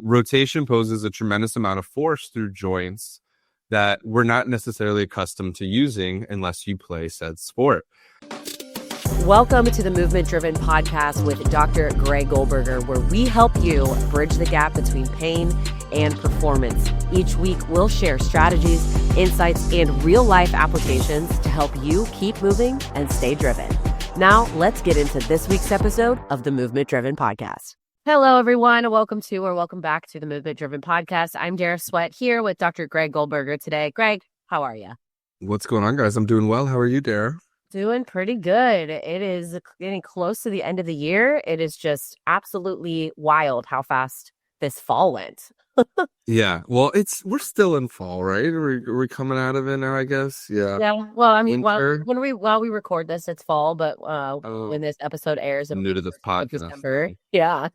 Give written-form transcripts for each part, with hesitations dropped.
rotation poses a tremendous amount of force through joints that we're not necessarily accustomed to using unless you play said sport. Welcome to the Movement Driven Podcast with Dr. Greg Goldberger, where we help you bridge the gap between pain and performance. Each week, we'll share strategies, insights, and real-life applications to help you keep moving and stay driven. Now, let's get into this week's episode of the Movement Driven Podcast. Hello, everyone. Welcome back to the Movement Driven Podcast. I'm Dara Sweat here with Dr. Greg Goldberger today. Greg, how are you? What's going on, guys? I'm doing well. How are you, Dara? Doing pretty good. It is getting close to the end of the year. It is just absolutely wild how fast this fall went. Yeah. Well, we're still in fall, right? We're coming out of it now, I guess. Yeah. Yeah. Well, I mean, Winter. while we record this, it's fall, but when this episode airs, I'm new to this podcast. December. Yeah.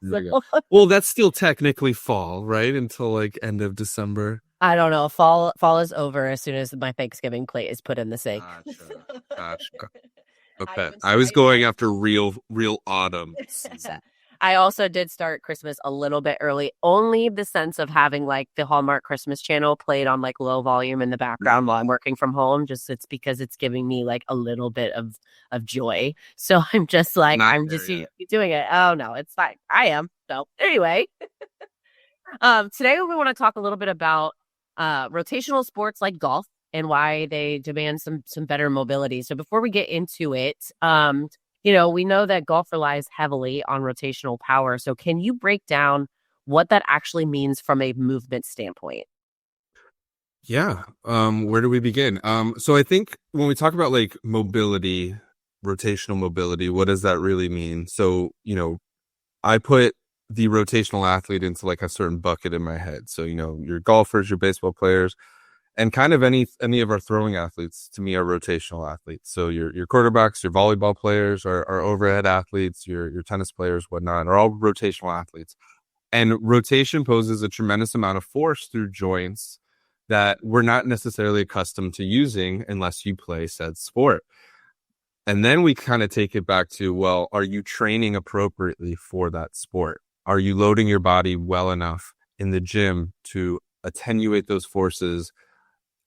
Well, that's still technically fall, right? Until like end of December. I don't know. Fall is over as soon as my Thanksgiving plate is put in the sink. Gotcha. Okay. I was going after real autumn season. I also did start Christmas a little bit early, only the sense of having like the Hallmark Christmas channel played on like low volume in the background while I'm working from home. It's because it's giving me like a little bit of joy. So I'm just like, doing it. Oh no, it's fine. I am. So anyway, today we want to talk a little bit about rotational sports like golf and why they demand some better mobility. So before we get into it, we know that golf relies heavily on rotational power. So can you break down what that actually means from a movement standpoint? Yeah. Where do we begin? So I think when we talk about like mobility, rotational mobility, what does that really mean? So, I put the rotational athlete into like a certain bucket in my head. So, your golfers, your baseball players, and kind of any of our throwing athletes to me are rotational athletes. So your quarterbacks, your volleyball players, our overhead athletes, your tennis players, whatnot, are all rotational athletes. And rotation poses a tremendous amount of force through joints that we're not necessarily accustomed to using unless you play said sport. And then we kind of take it back to, well, are you training appropriately for that sport? Are you loading your body well enough in the gym to attenuate those forces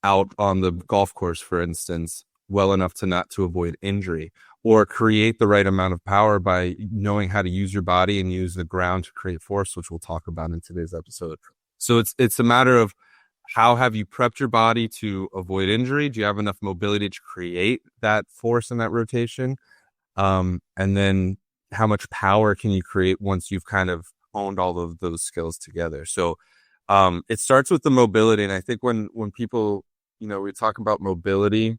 out on the golf course, for instance, well enough to avoid injury, or create the right amount of power by knowing how to use your body and use the ground to create force, which we'll talk about in today's episode. So it's a matter of how have you prepped your body to avoid injury? Do you have enough mobility to create that force and that rotation? And then how much power can you create once you've kind of honed all of those skills together? So it starts with the mobility. And I think when people, we talk about mobility,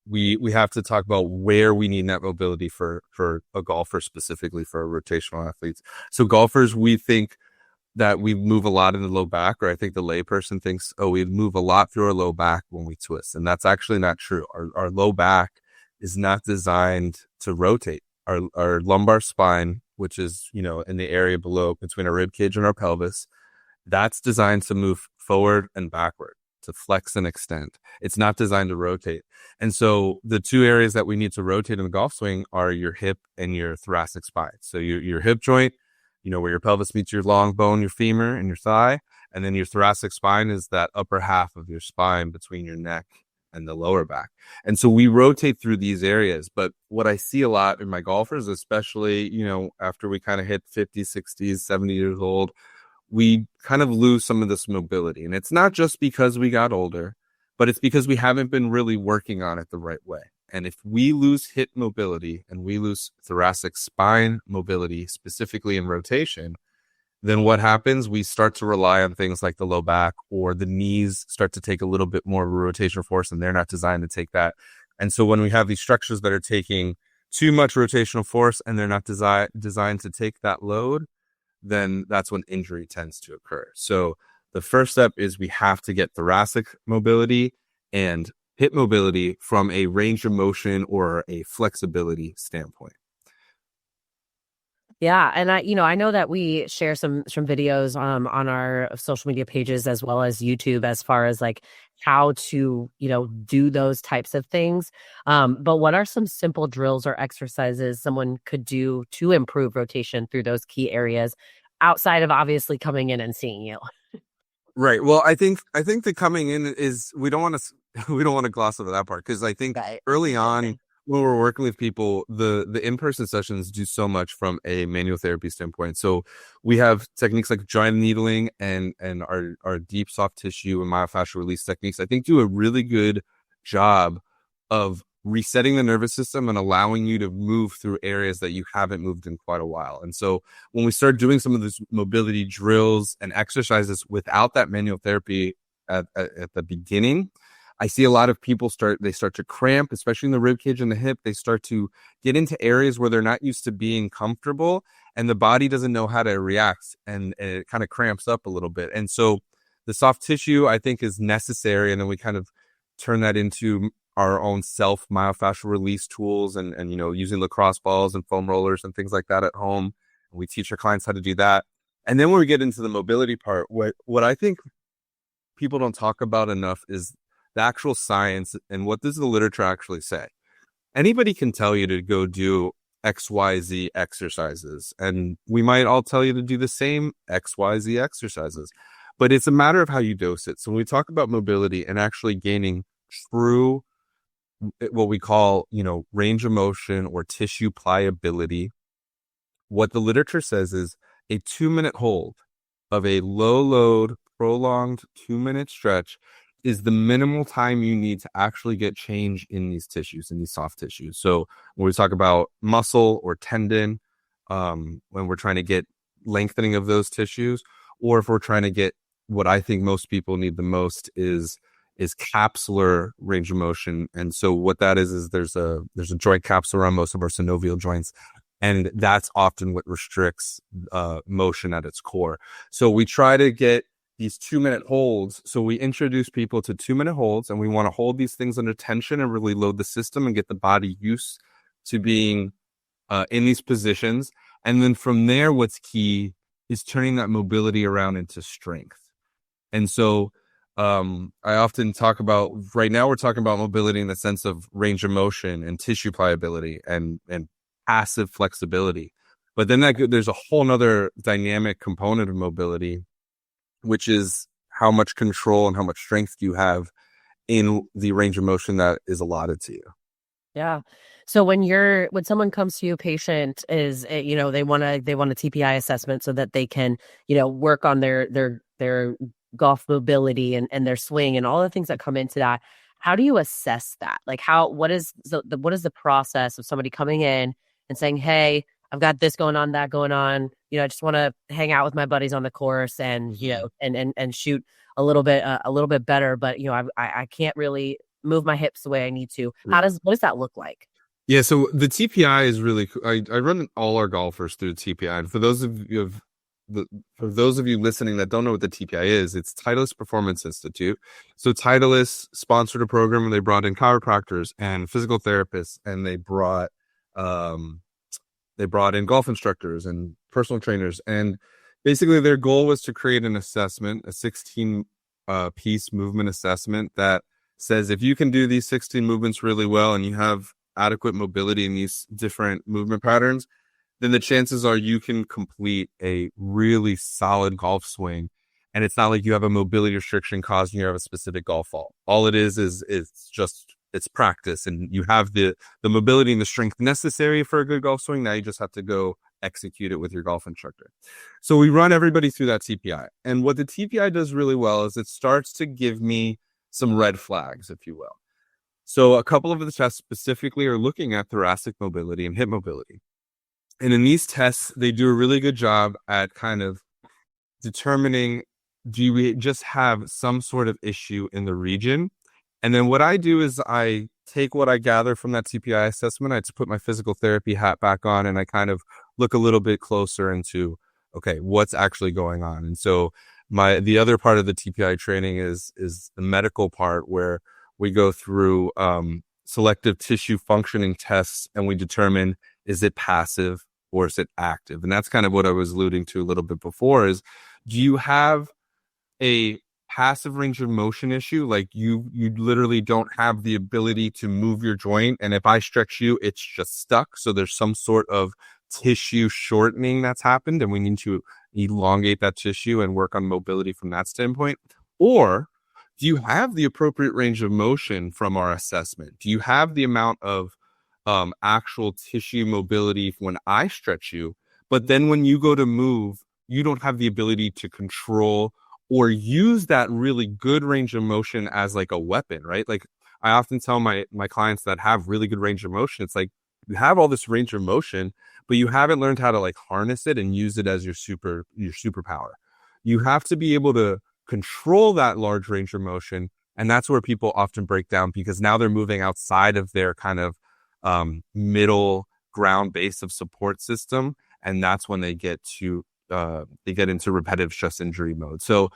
we have to talk about where we need that mobility for a golfer, specifically for rotational athletes. So golfers, we think that we move a lot in the low back, or I think the layperson thinks, we move a lot through our low back when we twist. And that's actually not true. Our low back is not designed to rotate. Our lumbar spine, which is, in the area below between our rib cage and our pelvis, that's designed to move forward and backward, to flex and extend. It's not designed to rotate. And so the two areas that we need to rotate in the golf swing are your hip and your thoracic spine. So your hip joint, where your pelvis meets your long bone, your femur and your thigh. And then your thoracic spine is that upper half of your spine between your neck and the lower back. And so we rotate through these areas. But what I see a lot in my golfers, especially, after we kind of hit 50, 60s, 70 years old, we kind of lose some of this mobility. And it's not just because we got older, but it's because we haven't been really working on it the right way. And if we lose hip mobility and we lose thoracic spine mobility, specifically in rotation, then what happens? We start to rely on things like the low back, or the knees start to take a little bit more of a rotational force, and they're not designed to take that. And so when we have these structures that are taking too much rotational force and they're not designed to take that load, then that's when injury tends to occur. So the first step is we have to get thoracic mobility and hip mobility from a range of motion or a flexibility standpoint. Yeah. And I know that we share some videos on our social media pages as well as YouTube as far as like how to, do those types of things. But what are some simple drills or exercises someone could do to improve rotation through those key areas outside of obviously coming in and seeing you. Right. Well, I think the coming in is we don't want to we don't want to gloss over that part because I think Right. early on when we're working with people, the in-person sessions do so much from a manual therapy standpoint. So we have techniques like giant needling and our deep soft tissue and myofascial release techniques. I think do a really good job of resetting the nervous system and allowing you to move through areas that you haven't moved in quite a while. And so when we start doing some of these mobility drills and exercises without that manual therapy at the beginning, I see a lot of people start to cramp, especially in the rib cage and the hip. They start to get into areas where they're not used to being comfortable, and the body doesn't know how to react, and it kind of cramps up a little bit. And so the soft tissue, I think, is necessary, and then we kind of turn that into our own self myofascial release tools and using lacrosse balls and foam rollers and things like that at home. We teach our clients how to do that. And then when we get into the mobility part, what I think people don't talk about enough is the actual science and what does the literature actually say. Anybody can tell you to go do XYZ exercises, and we might all tell you to do the same XYZ exercises, but it's a matter of how you dose it. So when we talk about mobility and actually gaining true what we call, range of motion or tissue pliability, what the literature says is a 2-minute hold of a low load, prolonged 2-minute stretch is the minimal time you need to actually get change in these tissues, in these soft tissues. So when we talk about muscle or tendon, when we're trying to get lengthening of those tissues, or if we're trying to get what I think most people need the most is capsular range of motion. And so what that is there's a joint capsule around most of our synovial joints, and that's often what restricts motion at its core. So we try to get these 2-minute holds. So we introduce people to 2-minute holds, and we want to hold these things under tension and really load the system and get the body used to being in these positions. And then from there, what's key is turning that mobility around into strength. And so I often talk about, right now we're talking about mobility in the sense of range of motion and tissue pliability and passive flexibility. But then there's a whole nother dynamic component of mobility, which is how much control and how much strength you have in the range of motion that is allotted to you. Yeah. So when someone comes to you, a patient is, they want a TPI assessment so that they can, work on their golf mobility and their swing and all the things that come into that. How do you assess that? Like what is the process of somebody coming in and saying, hey, I've got this going on, that going on, I just want to hang out with my buddies on the course and, and shoot a little bit better, but I can't really move my hips the way I need to. What does that look like? Yeah, so the TPI is really cool. I run all our golfers through TPI. And for those of you listening that don't know what the TPI is, it's Titleist Performance Institute. So Titleist sponsored a program where they brought in chiropractors and physical therapists, and they brought in golf instructors and personal trainers. And basically their goal was to create an assessment, a 16 piece movement assessment that says if you can do these 16 movements really well and you have adequate mobility in these different movement patterns, then the chances are you can complete a really solid golf swing. And it's not like you have a mobility restriction causing you to have a specific golf fault. All it is it's practice, and you have the mobility and the strength necessary for a good golf swing. Now you just have to go execute it with your golf instructor. So we run everybody through that TPI. And what the TPI does really well is it starts to give me some red flags, if you will. So a couple of the tests specifically are looking at thoracic mobility and hip mobility. And in these tests, they do a really good job at kind of determining, do we just have some sort of issue in the region? And then what I do is I take what I gather from that TPI assessment, I just put my physical therapy hat back on, and I kind of look a little bit closer into, okay, what's actually going on? And so the other part of the TPI training is the medical part, where we go through selective tissue functioning tests, and we determine, is it passive or is it active? And that's kind of what I was alluding to a little bit before, is do you have a passive range of motion issue? Like you literally don't have the ability to move your joint, and if I stretch you, it's just stuck. So there's some sort of tissue shortening that's happened, and we need to elongate that tissue and work on mobility from that standpoint? Or do you have the appropriate range of motion from our assessment? Do you have the amount of actual tissue mobility when I stretch you? But then when you go to move, you don't have the ability to control or use that really good range of motion as like a weapon, right? Like I often tell my clients that have really good range of motion, it's like you have all this range of motion, but you haven't learned how to like harness it and use it as your superpower. You have to be able to control that large range of motion, and that's where people often break down because now they're moving outside of their kind of middle ground base of support system, and that's when they get into repetitive stress injury mode. So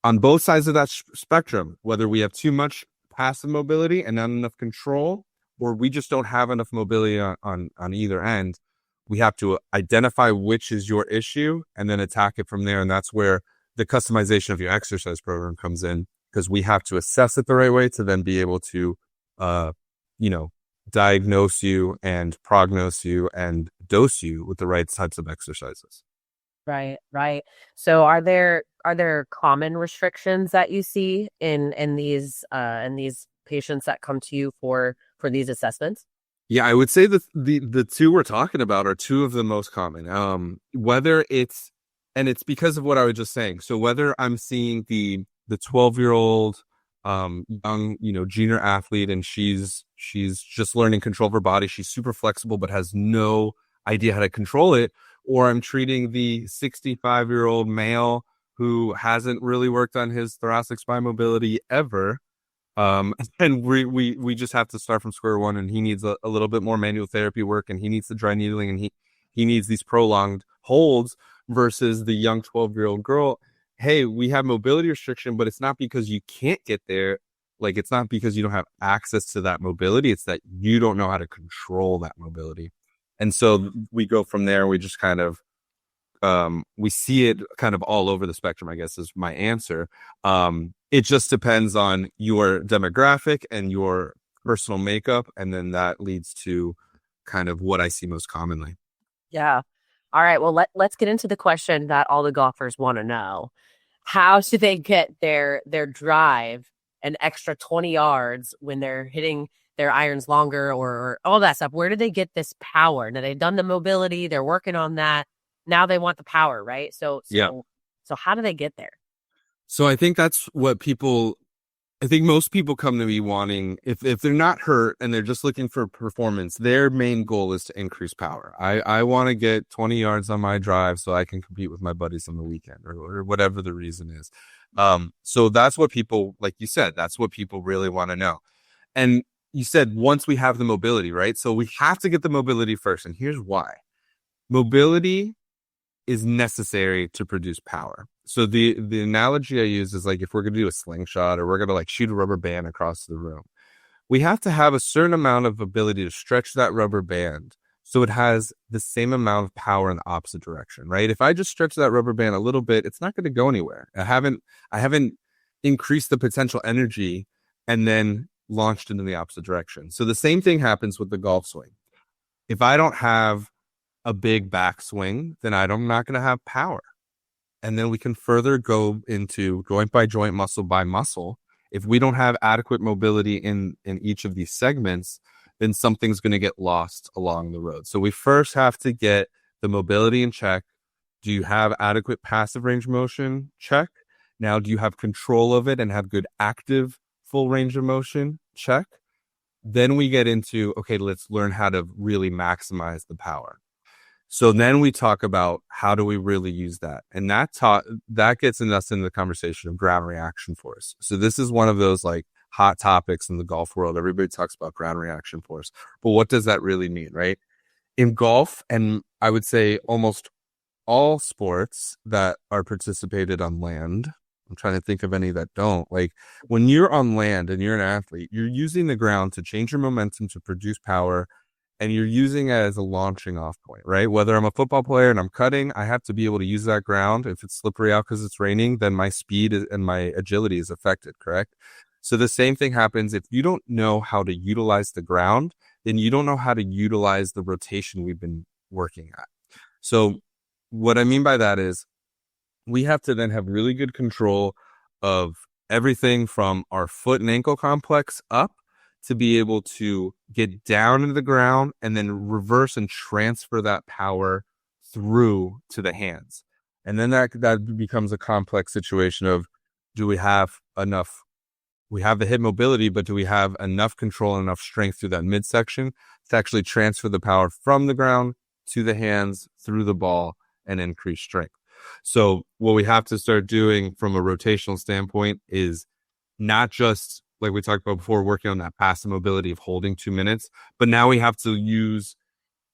on both sides of that spectrum, whether we have too much passive mobility and not enough control, or we just don't have enough mobility on either end, we have to identify which is your issue and then attack it from there. And that's where the customization of your exercise program comes in, because we have to assess it the right way to then be able to, you know, diagnose you and prognose you and dose you with the right types of exercises. Right, right. So are there common restrictions that you see in these patients that come to you for these assessments? Yeah, I would say that the two we're talking about are two of the most common. Whether it's and it's because of what I was just saying. So whether I'm seeing the 12-year-old young, junior athlete, and she's just learning control of her body, she's super flexible but has no idea how to control it, or I'm treating the 65-year-old male who hasn't really worked on his thoracic spine mobility ever, and we just have to start from square one, and he needs a little bit more manual therapy work, and he needs the dry needling, and he needs these prolonged holds, versus the young 12-year-old girl. Hey, we have mobility restriction, but it's not because you can't get there. Like, it's not because you don't have access to that mobility. It's that you don't know how to control that mobility. And so we go from there. We just kind of, we see it kind of all over the spectrum, I guess is my answer. It just depends on your demographic and your personal makeup. And then that leads to kind of what I see most commonly. Yeah. All right. Well, let's get into the question that all the golfers want to know. How should they get their drive an extra 20 yards when they're hitting their irons longer or all that stuff? Where do they get this power? Now they've done the mobility, they're working on that. Now they want the power, right? So Yeah. so how do they get there? So I think that's what I think most people come to me wanting, if they're not hurt and they're just looking for performance, their main goal is to increase power. I want to get 20 yards on my drive so I can compete with my buddies on the weekend, or whatever the reason is. So that's what people, like you said, that's what people really want to know. And you said once we have the mobility, right? So we have to get the mobility first. And here's why. Mobility is necessary to produce power. So the analogy I use is like, if we're going to do a slingshot or we're going to like shoot a rubber band across the room, we have to have a certain amount of ability to stretch that rubber band so it has the same amount of power in the opposite direction, right? If I just stretch that rubber band a little bit, it's not going to go anywhere. I haven't increased the potential energy and then launched into the opposite direction. So the same thing happens with the golf swing. If I don't have a big backswing, then I'm not going to have power. And then we can further go into joint by joint, muscle by muscle. If we don't have adequate mobility in each of these segments, then something's going to get lost along the road. So we first have to get the mobility in check. Do you have adequate passive range of motion? Check. Now, do you have control of it and have good active full range of motion? Check. Then we get into, okay, let's learn how to really maximize the power. So then we talk about how do we really use that? And that gets us into the conversation of ground reaction force. So this is one of those like hot topics in the golf world. Everybody talks about ground reaction force, but what does that really mean, right? In golf, and I would say almost all sports that are participated on land, I'm trying to think of any that don't. Like when you're on land and you're an athlete, you're using the ground to change your momentum to produce power, and you're using it as a launching off point, right? Whether I'm a football player and I'm cutting, I have to be able to use that ground. If it's slippery out because it's raining, then my speed and my agility is affected, correct? So the same thing happens if you don't know how to utilize the ground, then you don't know how to utilize the rotation we've been working at. So what I mean by that is we have to then have really good control of everything from our foot and ankle complex up to be able to get down into the ground and then reverse and transfer that power through to the hands. And then that becomes a complex situation of, do we have enough? We have the hip mobility, but do we have enough control and enough strength through that midsection to actually transfer the power from the ground to the hands through the ball and increase strength? So what we have to start doing from a rotational standpoint is not just like we talked about before, working on that passive mobility of holding 2 minutes, but now we have to use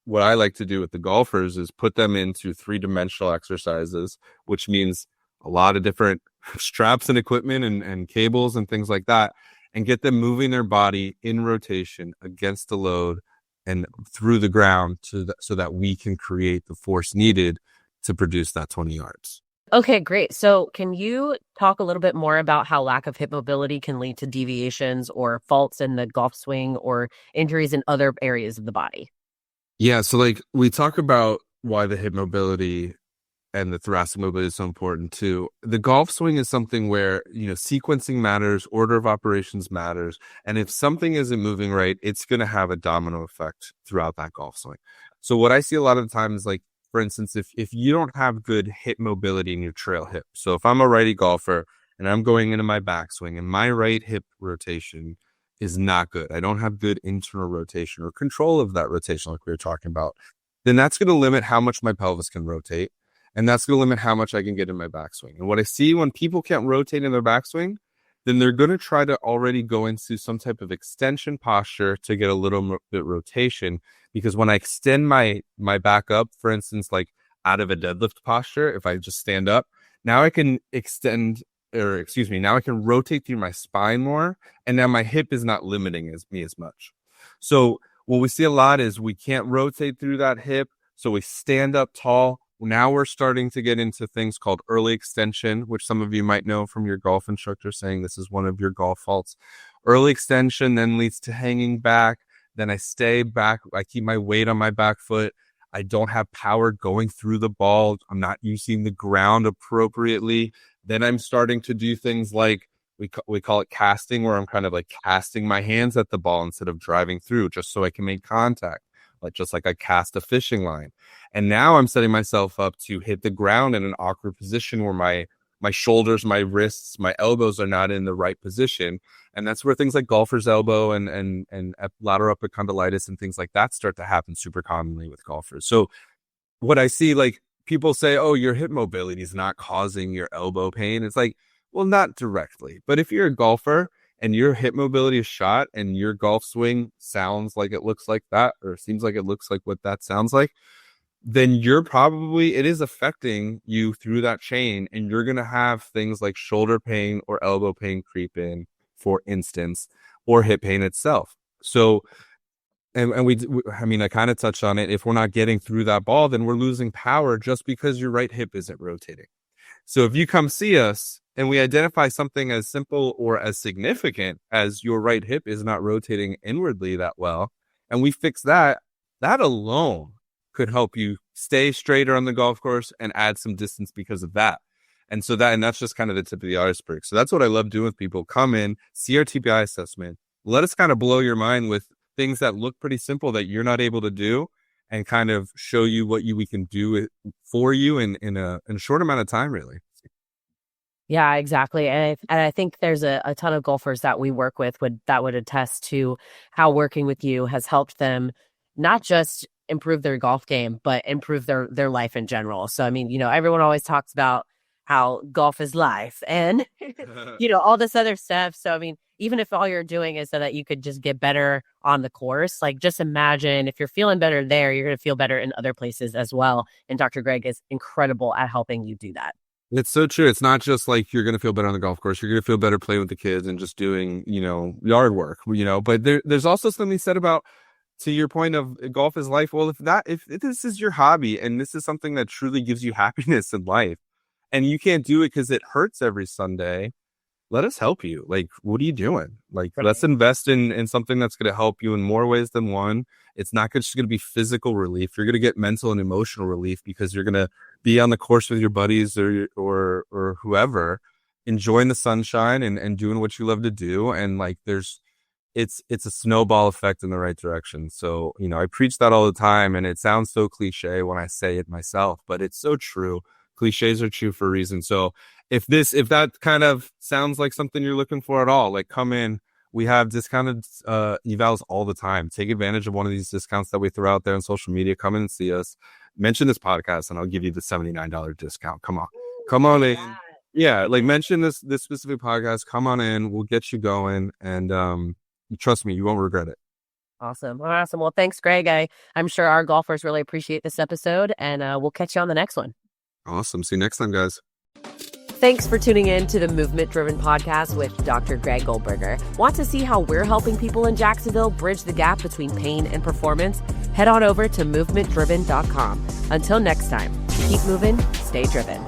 what I like to do with the golfers is put them into 3-dimensional exercises, which means a lot of different straps and equipment and cables and things like that, and get them moving their body in rotation against the load and through the ground so that we can create the force needed to produce that 20 yards. Okay, great. So can you talk a little bit more about how lack of hip mobility can lead to deviations or faults in the golf swing or injuries in other areas of the body? Yeah, so like we talk about why the hip mobility and the thoracic mobility is so important too. The golf swing is something where, sequencing matters, order of operations matters. And if something isn't moving right, it's going to have a domino effect throughout that golf swing. So what I see a lot of the times, like, for instance, if you don't have good hip mobility in your trail hip. So if I'm a righty golfer and I'm going into my backswing and my right hip rotation is not good, I don't have good internal rotation or control of that rotation like we were talking about, then that's going to limit how much my pelvis can rotate. And that's going to limit how much I can get in my backswing. And what I see when people can't rotate in their backswing, then they're going to try to already go into some type of extension posture to get a little bit rotation. Because when I extend my back up, for instance, like out of a deadlift posture, if I just stand up, now I can now I can rotate through my spine more. And now my hip is not limiting me as much. So what we see a lot is we can't rotate through that hip. So we stand up tall. Now we're starting to get into things called early extension, which some of you might know from your golf instructor saying this is one of your golf faults. Early extension then leads to hanging back. Then I stay back. I keep my weight on my back foot. I don't have power going through the ball. I'm not using the ground appropriately. Then I'm starting to do things like we call it casting, where I'm kind of like casting my hands at the ball instead of driving through, just so I can make contact, just like I cast a fishing line. And now I'm setting myself up to hit the ground in an awkward position where my shoulders, my wrists, my elbows are not in the right position. And that's where things like golfer's elbow and lateral epicondylitis and things like that start to happen super commonly with golfers. So what I see, like, people say, oh, your hip mobility is not causing your elbow pain. It's like, well, not directly. But if you're a golfer and your hip mobility is shot and your golf swing sounds like it looks like that, or seems like it looks like what that sounds like, then it is affecting you through that chain, and you're going to have things like shoulder pain or elbow pain creep in, for instance, or hip pain itself. So, I kind of touched on it. If we're not getting through that ball, then we're losing power just because your right hip isn't rotating. So if you come see us and we identify something as simple or as significant as your right hip is not rotating inwardly that well, and we fix that, that alone could help you stay straighter on the golf course and add some distance because of that. And that's just kind of the tip of the iceberg. So that's what I love doing with people. Come in, see our TPI assessment. Let us kind of blow your mind with things that look pretty simple that you're not able to do, and kind of show you what we can do for you in a short amount of time, really. Yeah, exactly. And I think there's a ton of golfers that we work with that would attest to how working with you has helped them not just improve their golf game, but improve their life in general. So, everyone always talks about how golf is life and, all this other stuff. So, even if all you're doing is so that you could just get better on the course, like, just imagine if you're feeling better there, you're going to feel better in other places as well. And Dr. Greg is incredible at helping you do that. It's so true. It's not just like you're going to feel better on the golf course. You're going to feel better playing with the kids and just doing, yard work, but there's also something said about, to your point of golf is life. Well, if this is your hobby and this is something that truly gives you happiness in life, and you can't do it because it hurts every Sunday, let us help you. Like, what are you doing? Like, right. Let's invest in something that's going to help you in more ways than one. It's not just going to be physical relief. You're going to get mental and emotional relief because you're going to be on the course with your buddies or whoever, enjoying the sunshine and doing what you love to do. And like it's a snowball effect in the right direction. So, I preach that all the time, and it sounds so cliche when I say it myself, but it's so true. Cliches are true for a reason. So if that kind of sounds like something you're looking for at all, like come in. We have discounted evals all the time. Take advantage of one of these discounts that we throw out there on social media. Come in and see us. Mention this podcast, and I'll give you the $79 discount. Come on in. Yeah, like mention this specific podcast. Come on in. We'll get you going, and trust me, you won't regret it. Awesome. Well, thanks, Greg. I'm sure our golfers really appreciate this episode, and we'll catch you on the next one. Awesome. See you next time, guys. Thanks for tuning in to the Movement Driven Podcast with Dr. Greg Goldberger. Want to see how we're helping people in Jacksonville bridge the gap between pain and performance? Head on over to movementdriven.com. Until next time, keep moving, stay driven.